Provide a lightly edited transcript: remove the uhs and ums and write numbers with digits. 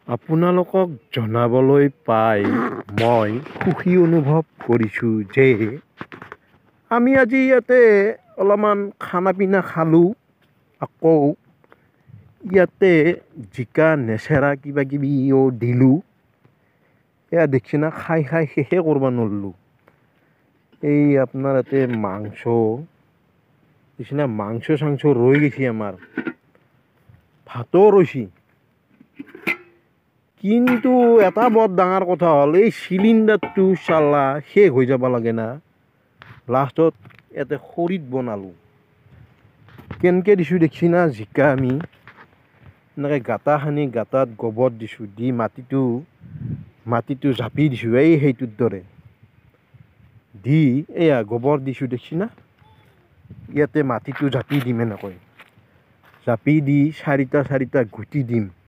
আপোনালোকক জনাবলৈ পাই মই সুখী অনুভৱ কৰিছোঁ যে আমি আজি ইয়াতে অলপমান খানা পিনা খালোঁ। আকৌ ইয়াতে জিকা নেচেৰা কিবা কিবিও দিলোঁ। এয়া দেখছি না খাই খাই শেষে কৰিব নোৱাৰিলোঁ। এই আপোনাৰ ইয়াতে মাংস দেখছি না, মাংস চাংস ৰৈ গৈছে, আমাৰ ভাতো ৰৈছি। কিন্তু এটা বৰ ডাঙৰ কথা হ'ল, এই চিলিণ্ডাৰটো চালা শেষ হৈ যাব লাগে না। লাষ্টত ইয়াতে খৰিত বনালোঁ। কেনেকৈ দিছোঁ দেখছি না, জিকা আমি এনেকৈ গাঁতা খানি গাঁতাত গোবৰ দিছোঁ, দি মাটিটো জাপি দিছোঁ এই সেইটোৰ দৰে দি, এয়া গোবৰ দিছোঁ দেখছি না। ইয়াতে মাটিটো জাপি দিম, এনেকৈ জাপি দি চাৰিটা গুটি দিম।